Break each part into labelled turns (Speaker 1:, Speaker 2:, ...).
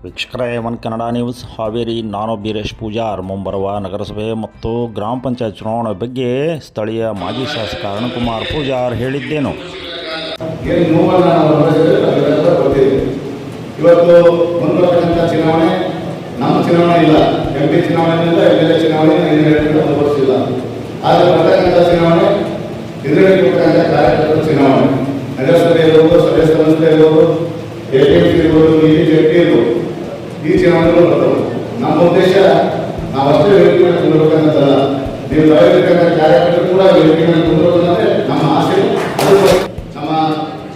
Speaker 1: ವೀಕ್ಷಕರೇ one Kannada news Haveri. ನಾನು ಬೀರೇಶ್ ಪೂಜಾರ್. ಮುಂಬರುವ ನಗರಸಭೆ ಮತ್ತು ಗ್ರಾಮ ಪಂಚಾಯತ್ ಚುನಾವಣೆ ಬಗ್ಗೆ ಸ್ಥಳೀಯ ಮಾಜಿ ಶಾಸಕ ಅರುಣಕುಮಾರ್ ಪೂಜಾರ್ ಹೇಳಿದ್ದೇನು.
Speaker 2: ಇವತ್ತು ಮುಂಬರ್ತಕ್ಕಂಥ ಚುನಾವಣೆ ನಮ್ಮ ಚುನಾವಣೆ ಇಲ್ಲ, MP ಚುನಾವಣೆ ಇಲ್ಲ, MLA ಚುನಾವಣೆ ಮುಂದುವರಿಸಿಲ್ಲ. ಆದರೆ ಬರ್ತಕ್ಕಂಥ ಚುನಾವಣೆ ಎದುರಿಗೆ ಕೊಟ್ಟಂಥ ಕಾರ್ಯಕರ್ತರ ಚುನಾವಣೆ, ನಗರಸಭೆ ಇರ್ಬೋದು, ಸಭೆ ಸಂಸ್ಥೆ ಇರ್ಬೋದು, APMC ಇರ್ಬೋದು, ಜೆಪಿ ಇರ್ಬೋದು, ಈ ಚುನಾವಣೆಗಳು ಬರ್ತವೆ. ನಮ್ಮ ಉದ್ದೇಶ ನಾವಷ್ಟೇ ವೇದಿಕೆ ಮೇಲೆ ಕುಂದಿರಬೇಕಂತಲ್ಲ, ನೀವು ಬರೆಯತಕ್ಕಂಥ ಕಾರ್ಯಕರ್ತರು ಕೂಡ ವೇದಿಕೆ ಮೇಲೆ ಕುಂದಿರಬೇಕಂದ್ರೆ ನಮ್ಮ ಆಸೆ. ಅದು ನಮ್ಮ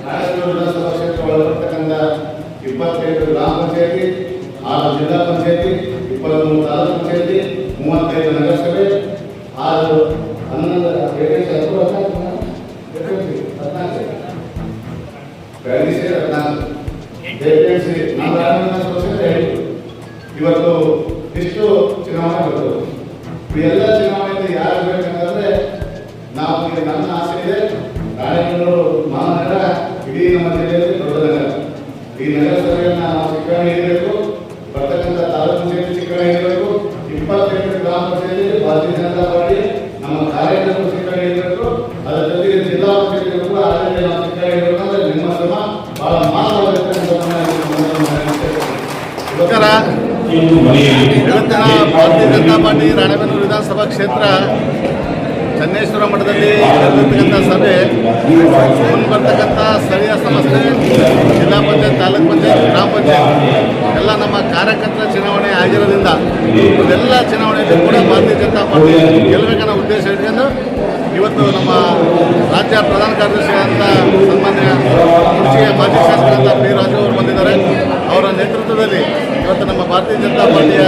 Speaker 2: ರಾಯಚೂರು ವಿಧಾನಸಭಾ ಕ್ಷೇತ್ರ ಒಳಗಿರ್ತಕ್ಕಂಥ 25 ಗ್ರಾಮ ಪಂಚಾಯತಿ, 6 ಜಿಲ್ಲಾ ಪಂಚಾಯತಿ, 23 ತಾಲೂಕು ಪಂಚಾಯತಿ, 35 ನಗರಸಭೆ, 6 11 ಇವತ್ತು ಇಷ್ಟು ಚುನಾವಣೆ ಬರ್ತದೆ. ಎಲ್ಲ ಚುನಾವಣೆಯಲ್ಲಿ ಯಾರು ಬೇಕಂತಂದ್ರೆ ನಾವು ನನ್ನ ಆಸೆ ಇದೆ, ರಾಣೆಬೆನ್ನೂರು ಮಹಾನಗರ ಇಡೀ ನಮ್ಮ ಜಿಲ್ಲೆಯಲ್ಲಿ ದೊಡ್ಡ ನಗರ. ಈ ನಗರಸಭೆಯನ್ನು ನಾವು ಚಿಕ್ಕಣಿ ಇರಬೇಕು, ಬರ್ತಕ್ಕಂಥ ತಾಲೂಕು ಪಂಚಾಯತಿ ಚಿಕ್ಕಣಿ ಇರಬೇಕು, 28 ಗ್ರಾಮ ಪಂಚಾಯತಿಯಲ್ಲಿ ಭಾರತೀಯ ಜನತಾ ಪಾರ್ಟಿ ನಮ್ಮ ಕಾರ್ಯಕರ್ತರು ಚಿಕ್ಕಣಿ ಇರಬೇಕು. ಅದರ ಜೊತೆಗೆ ಜಿಲ್ಲಾ ಪಂಚಾಯತಿ ಕೂಡ ಆಡಳಿತ ನಾವು ಚಿಕ್ಕಣಿ ಇರಬೇಕಂದ್ರೆ ನಿಮ್ಮ ಶ್ರಮ ಬಹಳ ಮಾತ್ರವಾಗಿರ್ತಕ್ಕಂಥ ಇವತ್ತಿನ ಭಾರತೀಯ ಜನತಾ ಪಾರ್ಟಿ ರಾಣೆಬೆನ್ನೂರು ವಿಧಾನಸಭಾ ಕ್ಷೇತ್ರ ಚನ್ನೇಶ್ವರ ಮಠದಲ್ಲಿ ನಡೆದಿರ್ತಕ್ಕಂಥ ಸಭೆ ಮುಂದೆ ಬರ್ತಕ್ಕಂಥ ಸ್ಥಳೀಯ ಸಂಸ್ಥೆ, ಜಿಲ್ಲಾ ಪಂಚಾಯತ್, ತಾಲೂಕು ಪಂಚಾಯತ್, ಗ್ರಾಮ ಪಂಚಾಯತ್ ಎಲ್ಲ ನಮ್ಮ ಕಾರ್ಯಕರ್ತರ ಚುನಾವಣೆ ಆಗಿರೋದ್ರಿಂದ ಇವೆಲ್ಲ ಚುನಾವಣೆಯಲ್ಲಿ ಕೂಡ ಭಾರತೀಯ ಜನತಾ ಪಾರ್ಟಿ ಗೆಲ್ಲಬೇಕನ್ನೋ ಉದ್ದೇಶ ಇಟ್ಕೊಂಡು ಇವತ್ತು ನಮ್ಮ ರಾಜ್ಯ ಪ್ರಧಾನ ಕಾರ್ಯದರ್ಶಿಯಾದಂಥ ಸನ್ಮಾನ್ಯ ಕುರ್ಚಿಗೆ ಮಾಜಿ ಶಾಸಕರಾದ ಪಿ ರಾಜು ಅವರು ಬಂದಿದ್ದಾರೆ. ಅವರ ನೇತೃತ್ವದಲ್ಲಿ ಇವತ್ತು ನಮ್ಮ ಭಾರತೀಯ ಜನತಾ ಪಾರ್ಟಿಯ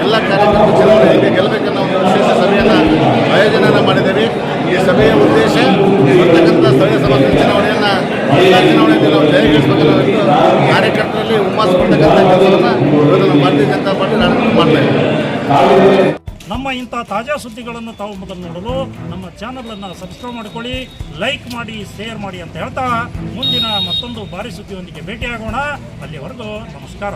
Speaker 2: ಎಲ್ಲ ಕಾರ್ಯಕರ್ತರು ಚುನಾವಣೆ ಹೇಗೆ ಗೆಲ್ಲಬೇಕನ್ನೋ ಒಂದು ವಿಶೇಷ ಸಭೆಯನ್ನು ಆಯೋಜನೆ ಮಾಡಿದ್ದೇವೆ. ಈ ಸಭೆಯ ಉದ್ದೇಶ ಬರ್ತಕ್ಕಂಥ ಸ್ಥಳೀಯ ಸಂಸ್ಥೆ ಚುನಾವಣೆಯನ್ನು ಎಲ್ಲ ಚುನಾವಣೆಯಲ್ಲಿ ನಾವು ಜಯಗಳಿಸಬೇಕನ್ನೋ ಕಾರ್ಯಕರ್ತರಲ್ಲಿ ಹುಮ್ಮಸ್ ಕೊಡ್ತಕ್ಕಂಥ ಕೆಲಸವನ್ನು ಇವತ್ತು ನಮ್ಮ ಭಾರತೀಯ ಜನತಾ ಪಾರ್ಟಿ ಮಾಡ್ತಾ ಇದೆ.
Speaker 3: ನಮ್ಮ ಇಂಥ ತಾಜಾ ಸುದ್ದಿಗಳನ್ನು ತಾವು ಮೊದಲು ನೋಡಲು ನಮ್ಮ ಚಾನಲನ್ನು ಸಬ್ಸ್ಕ್ರೈಬ್ ಮಾಡಿಕೊಳ್ಳಿ, ಲೈಕ್ ಮಾಡಿ, ಶೇರ್ ಮಾಡಿ ಅಂತ ಹೇಳ್ತಾ ಮುಂದಿನ ಮತ್ತೊಂದು ಭಾರಿ ಸುದ್ದಿಯೊಂದಿಗೆ ಭೇಟಿಯಾಗೋಣ. ಅಲ್ಲಿವರೆಗೂ ನಮಸ್ಕಾರ.